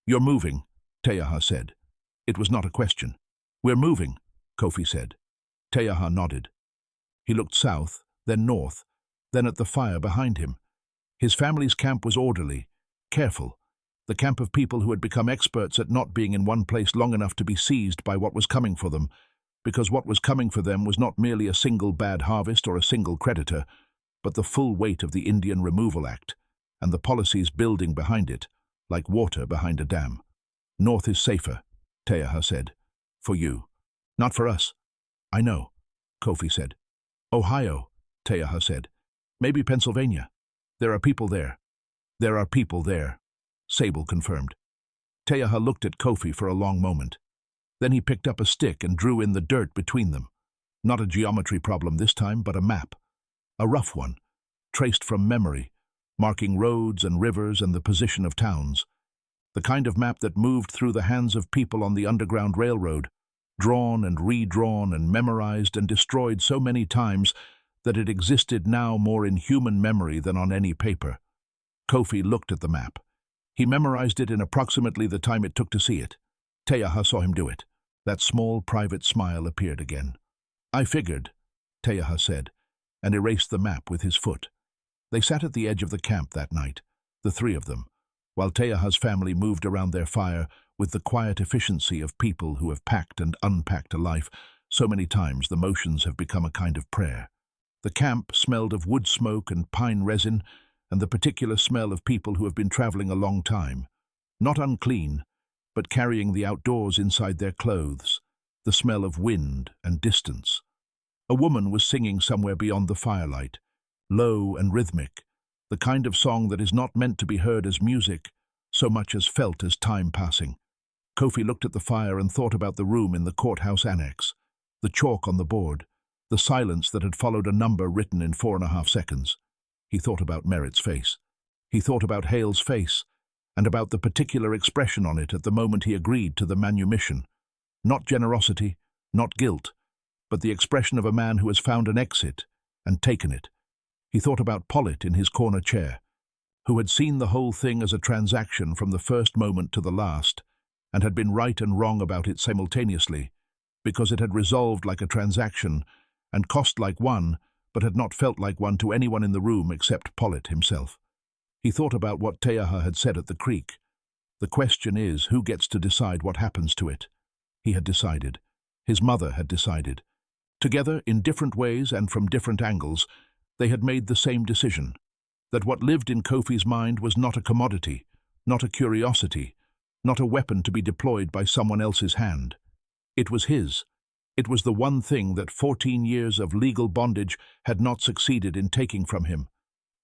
"You're moving," Teaha said. It was not a question. "We're moving," Kofi said. Teaha nodded. He looked south, then north, then at the fire behind him. His family's camp was orderly, careful, the camp of people who had become experts at not being in one place long enough to be seized by what was coming for them, because what was coming for them was not merely a single bad harvest or a single creditor, but the full weight of the Indian Removal Act, and the policies building behind it, like water behind a dam. "North is safer," Teaha said. "For you. Not for us." "I know," Kofi said. "Ohio," Teaha said. "Maybe Pennsylvania. There are people there." "There are people there," Sable confirmed. Teaha looked at Kofi for a long moment. Then he picked up a stick and drew in the dirt between them. Not a geometry problem this time, but a map. A rough one, traced from memory, marking roads and rivers and the position of towns. The kind of map that moved through the hands of people on the Underground Railroad, drawn and redrawn and memorized and destroyed so many times that it existed now more in human memory than on any paper. Kofi looked at the map. He memorized it in approximately the time it took to see it. Teaha saw him do it. That small, private smile appeared again. "I figured," Teaha said, and erased the map with his foot. They sat at the edge of the camp that night, the three of them, while Teaha's family moved around their fire with the quiet efficiency of people who have packed and unpacked a life. So many times the motions have become a kind of prayer. The camp smelled of wood smoke and pine resin, and the particular smell of people who have been traveling a long time. Not unclean, but carrying the outdoors inside their clothes, the smell of wind and distance. A woman was singing somewhere beyond the firelight, low and rhythmic, the kind of song that is not meant to be heard as music, so much as felt as time passing. Kofi looked at the fire and thought about the room in the courthouse annex, the chalk on the board, the silence that had followed a number written in 4.5 seconds. He thought about Merritt's face. He thought about Hale's face, and about the particular expression on it at the moment he agreed to the manumission. Not generosity, not guilt, but the expression of a man who has found an exit and taken it. He thought about Pollitt in his corner chair, who had seen the whole thing as a transaction from the first moment to the last, and had been right and wrong about it simultaneously, because it had resolved like a transaction and cost like one, but had not felt like one to anyone in the room except Pollitt himself. He thought about what Teaha had said at the creek. The question is, who gets to decide what happens to it? He had decided. His mother had decided. Together, in different ways and from different angles, they had made the same decision, that what lived in Kofi's mind was not a commodity, not a curiosity, not a weapon to be deployed by someone else's hand. It was his. It was the one thing that 14 years of legal bondage had not succeeded in taking from him.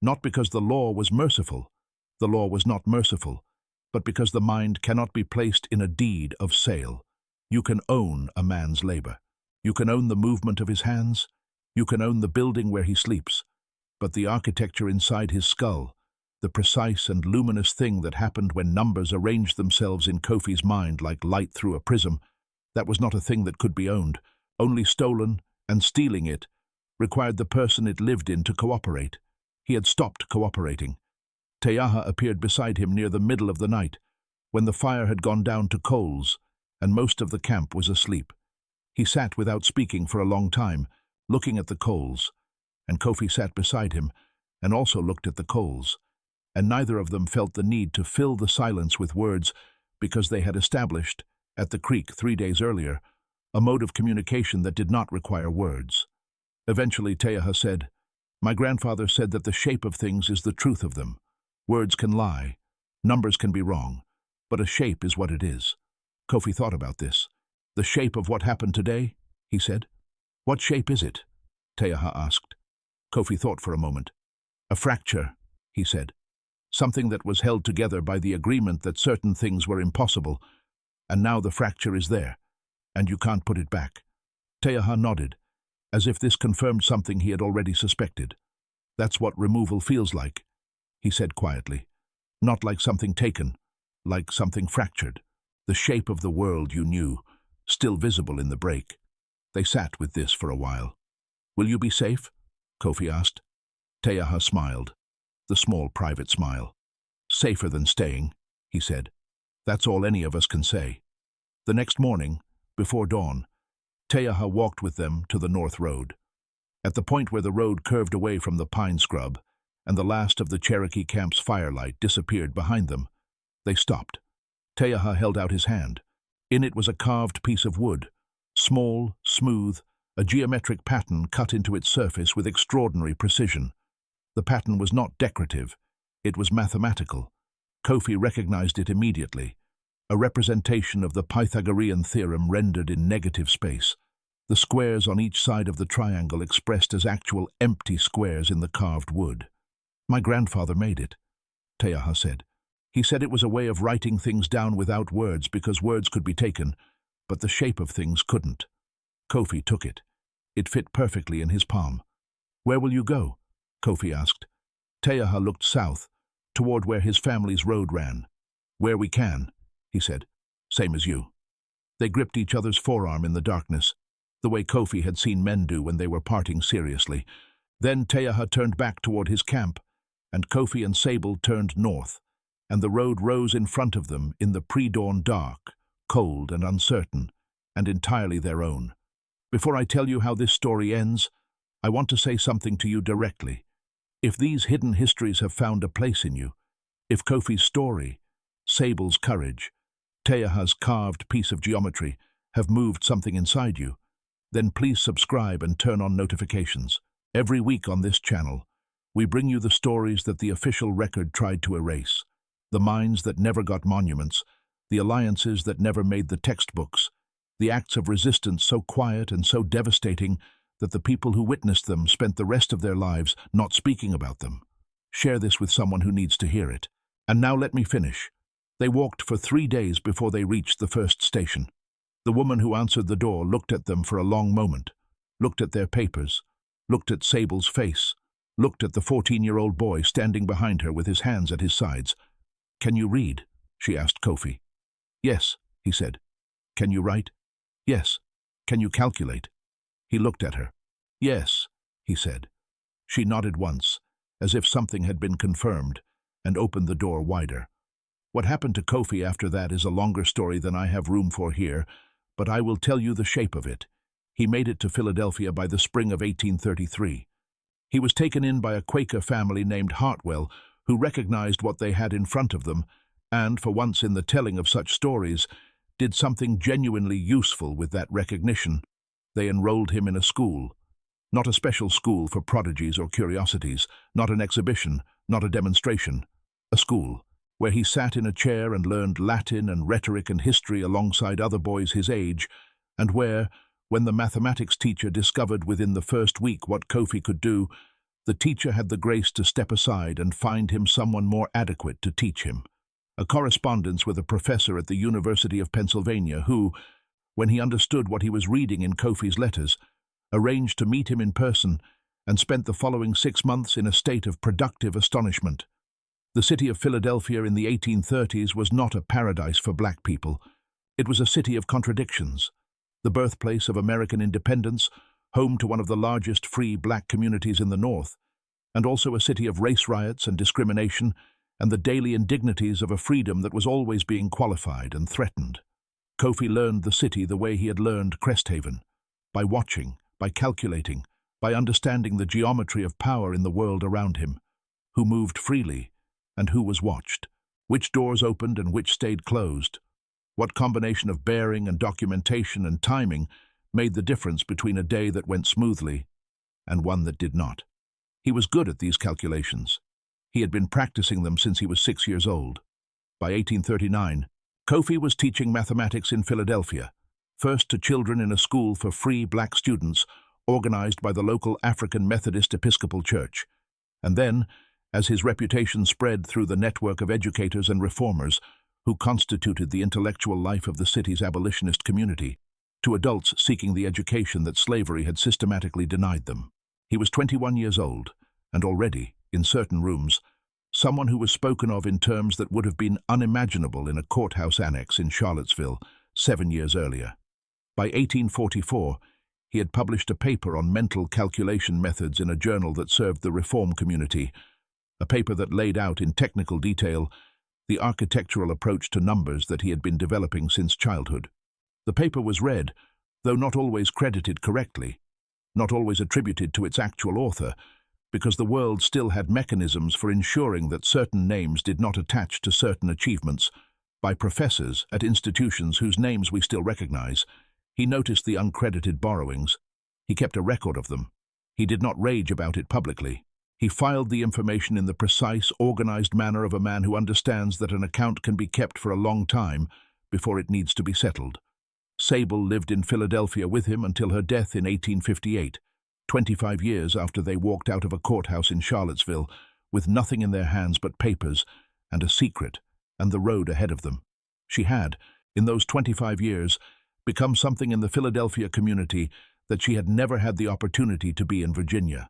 Not because the law was merciful. The law was not merciful, but because the mind cannot be placed in a deed of sale. You can own a man's labor. You can own the movement of his hands. You can own the building where he sleeps. But the architecture inside his skull, the precise and luminous thing that happened when numbers arranged themselves in Kofi's mind like light through a prism, that was not a thing that could be owned. Only stolen, and stealing it required the person it lived in to cooperate. He had stopped cooperating. Teaha appeared beside him near the middle of the night, when the fire had gone down to coals, and most of the camp was asleep. He sat without speaking for a long time, looking at the coals, and Kofi sat beside him, and also looked at the coals, and neither of them felt the need to fill the silence with words because they had established, at the creek 3 days earlier, a mode of communication that did not require words. Eventually Teaha said, "My grandfather said that the shape of things is the truth of them. Words can lie, numbers can be wrong, but a shape is what it is." Kofi thought about this. "The shape of what happened today?" he said. What shape is it? Teaha asked. Kofi thought for a moment. A fracture, he said. Something that was held together by the agreement that certain things were impossible, and now the fracture is there, and you can't put it back. Teaha nodded, as if this confirmed something he had already suspected. That's what removal feels like, he said quietly. Not like something taken, like something fractured. The shape of the world you knew, still visible in the break. They sat with this for a while. Will you be safe? Kofi asked. Teaha smiled, the small private smile. Safer than staying, he said. That's all any of us can say. The next morning, before dawn, Teaha walked with them to the North Road. At the point where the road curved away from the pine scrub, and the last of the Cherokee camp's firelight disappeared behind them, they stopped. Teaha held out his hand. In it was a carved piece of wood, small, smooth, a geometric pattern cut into its surface with extraordinary precision. The pattern was not decorative, it was mathematical. Kofi recognized it immediately, a representation of the Pythagorean theorem rendered in negative space. The squares on each side of the triangle expressed as actual empty squares in the carved wood. My grandfather made it, Teaha said. He said it was a way of writing things down without words because words could be taken, but the shape of things couldn't. Kofi took it. It fit perfectly in his palm. Where will you go? Kofi asked. Teaha looked south, toward where his family's road ran. Where we can, he said. Same as you. They gripped each other's forearm in the darkness, the way Kofi had seen men do when they were parting seriously. Then Teaha turned back toward his camp, and Kofi and Sable turned north, and the road rose in front of them in the pre-dawn dark, cold and uncertain, and entirely their own. Before I tell you how this story ends, I want to say something to you directly. If these hidden histories have found a place in you, if Kofi's story, Sable's courage, Teaha's carved piece of geometry have moved something inside you, then please subscribe and turn on notifications. Every week on this channel, we bring you the stories that the official record tried to erase, the minds that never got monuments, the alliances that never made the textbooks, the acts of resistance so quiet and so devastating that the people who witnessed them spent the rest of their lives not speaking about them. Share this with someone who needs to hear it. And now let me finish. They walked for 3 days before they reached the first station. The woman who answered the door looked at them for a long moment, looked at their papers, looked at Sable's face, looked at the 14-year-old boy standing behind her with his hands at his sides. Can you read? She asked Kofi. Yes, he said. Can you write? Yes. Can you calculate? He looked at her. Yes, he said. She nodded once, as if something had been confirmed, and opened the door wider. What happened to Kofi after that is a longer story than I have room for here, but I will tell you the shape of it. He made it to Philadelphia by the spring of 1833. He was taken in by a Quaker family named Hartwell, who recognized what they had in front of them, and, for once in the telling of such stories, did something genuinely useful with that recognition. They enrolled him in a school. Not a special school for prodigies or curiosities, not an exhibition, not a demonstration. A school, where he sat in a chair and learned Latin and rhetoric and history alongside other boys his age, and where, when the mathematics teacher discovered within the first week what Kofi could do, the teacher had the grace to step aside and find him someone more adequate to teach him. A correspondence with a professor at the University of Pennsylvania who, when he understood what he was reading in Kofi's letters, arranged to meet him in person and spent the following 6 months in a state of productive astonishment. The city of Philadelphia in the 1830s was not a paradise for black people. It was a city of contradictions, the birthplace of American independence, home to one of the largest free black communities in the North, and also a city of race riots and discrimination and the daily indignities of a freedom that was always being qualified and threatened. Kofi learned the city the way he had learned Cresthaven, by watching, by calculating, by understanding the geometry of power in the world around him, who moved freely and who was watched, which doors opened and which stayed closed, what combination of bearing and documentation and timing made the difference between a day that went smoothly and one that did not. He was good at these calculations. He had been practicing them since he was 6 years old. By 1839, Kofi was teaching mathematics in Philadelphia, first to children in a school for free black students, organized by the local African Methodist Episcopal Church. And then, as his reputation spread through the network of educators and reformers who constituted the intellectual life of the city's abolitionist community, to adults seeking the education that slavery had systematically denied them. He was 21 years old, and already, in certain rooms, someone who was spoken of in terms that would have been unimaginable in a courthouse annex in Charlottesville 7 years earlier. By 1844, he had published a paper on mental calculation methods in a journal that served the reform community, a paper that laid out in technical detail the architectural approach to numbers that he had been developing since childhood. The paper was read, though not always credited correctly, not always attributed to its actual author, because the world still had mechanisms for ensuring that certain names did not attach to certain achievements by professors at institutions whose names we still recognize. He noticed the uncredited borrowings. He kept a record of them. He did not rage about it publicly. He filed the information in the precise, organized manner of a man who understands that an account can be kept for a long time before it needs to be settled. Sable lived in Philadelphia with him until her death in 1858, 25 years after they walked out of a courthouse in Charlottesville with nothing in their hands but papers and a secret and the road ahead of them. She had, in those 25 years, become something in the Philadelphia community that she had never had the opportunity to be in Virginia.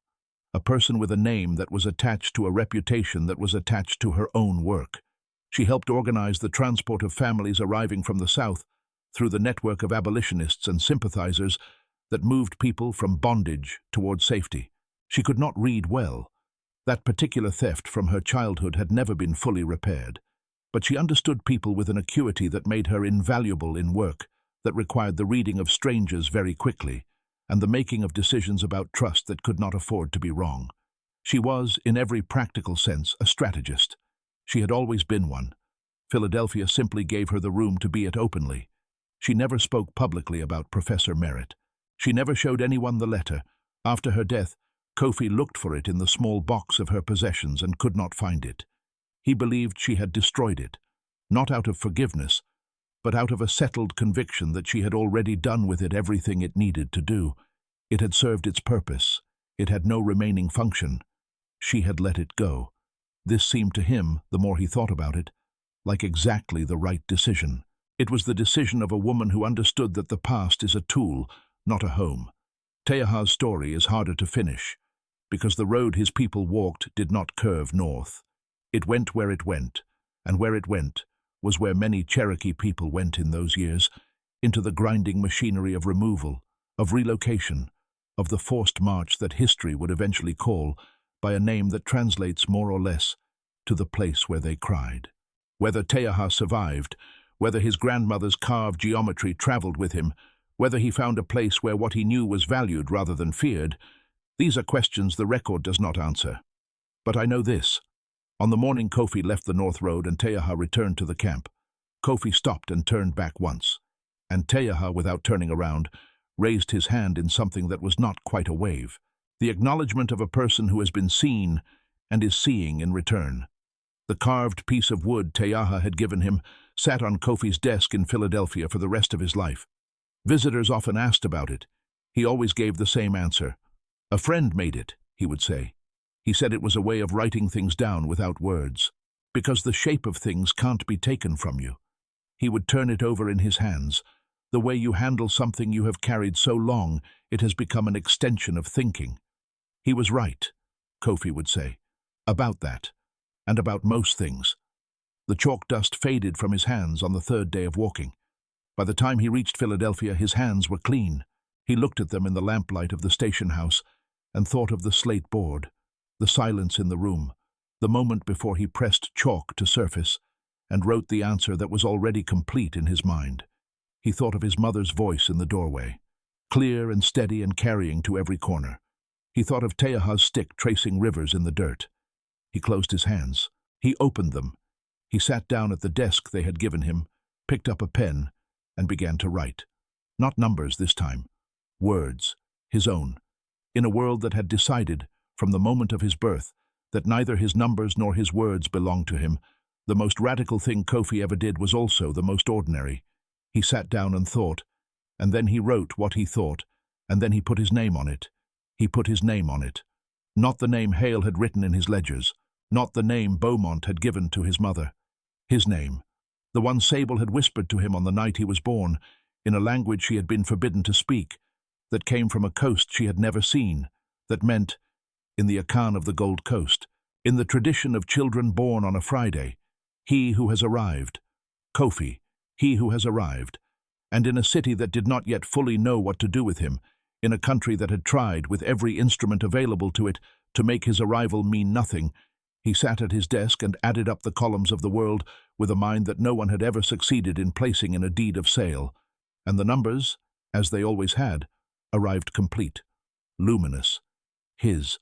A person with a name that was attached to a reputation that was attached to her own work. She helped organize the transport of families arriving from the South through the network of abolitionists and sympathizers that moved people from bondage toward safety. She could not read well. That particular theft from her childhood had never been fully repaired. But she understood people with an acuity that made her invaluable in work that required the reading of strangers very quickly and the making of decisions about trust that could not afford to be wrong. She was, in every practical sense, a strategist. She had always been one. Philadelphia simply gave her the room to be it openly. She never spoke publicly about Professor Merritt. She never showed anyone the letter. After her death, Kofi looked for it in the small box of her possessions and could not find it. He believed she had destroyed it, not out of forgiveness, but out of a settled conviction that she had already done with it everything it needed to do. It had served its purpose. It had no remaining function. She had let it go. This seemed to him, the more he thought about it, like exactly the right decision. It was the decision of a woman who understood that the past is a tool, not a home. Teaha's story is harder to finish, because the road his people walked did not curve north. It went where it went, and where it went was where many Cherokee people went in those years, into the grinding machinery of removal, of relocation, of the forced march that history would eventually call, by a name that translates more or less, to the place where they cried. Whether Teaha survived, whether his grandmother's carved geometry traveled with him, whether he found a place where what he knew was valued rather than feared, these are questions the record does not answer. But I know this. On the morning Kofi left the North Road and Teaha returned to the camp, Kofi stopped and turned back once, and Teaha, without turning around, raised his hand in something that was not quite a wave, the acknowledgement of a person who has been seen and is seeing in return. The carved piece of wood Teaha had given him sat on Kofi's desk in Philadelphia for the rest of his life. Visitors often asked about it. He always gave the same answer. "A friend made it," he would say. He said it was a way of writing things down without words, because the shape of things can't be taken from you. He would turn it over in his hands, the way you handle something you have carried so long it has become an extension of thinking. He was right, Kofi would say, about that, and about most things. The chalk dust faded from his hands on the third day of walking. By the time he reached Philadelphia, his hands were clean. He looked at them in the lamplight of the station house and thought of the slate board, the silence in the room, the moment before he pressed chalk to surface and wrote the answer that was already complete in his mind. He thought of his mother's voice in the doorway, clear and steady and carrying to every corner. He thought of Teaha's stick tracing rivers in the dirt. He closed his hands. He opened them. He sat down at the desk they had given him, picked up a pen, and began to write. Not numbers this time. Words, his own. In a world that had decided, from the moment of his birth, that neither his numbers nor his words belonged to him, the most radical thing Kofi ever did was also the most ordinary. He sat down and thought, and then he wrote what he thought, And then he put his name on it. He put his name on it. Not the name Hale had written in his ledgers, not the name Beaumont had given to his mother. His name, the one Sable had whispered to him on the night he was born, in a language she had been forbidden to speak, that came from a coast she had never seen, that meant, in the Akan of the Gold Coast, in the tradition of children born on a Friday, he who has arrived, Kofi, he who has arrived, and in a city that did not yet fully know what to do with him, in a country that had tried, with every instrument available to it, to make his arrival mean nothing, he sat at his desk and added up the columns of the world with a mind that no one had ever succeeded in placing in a deed of sale, and the numbers, as they always had, arrived complete, luminous, his,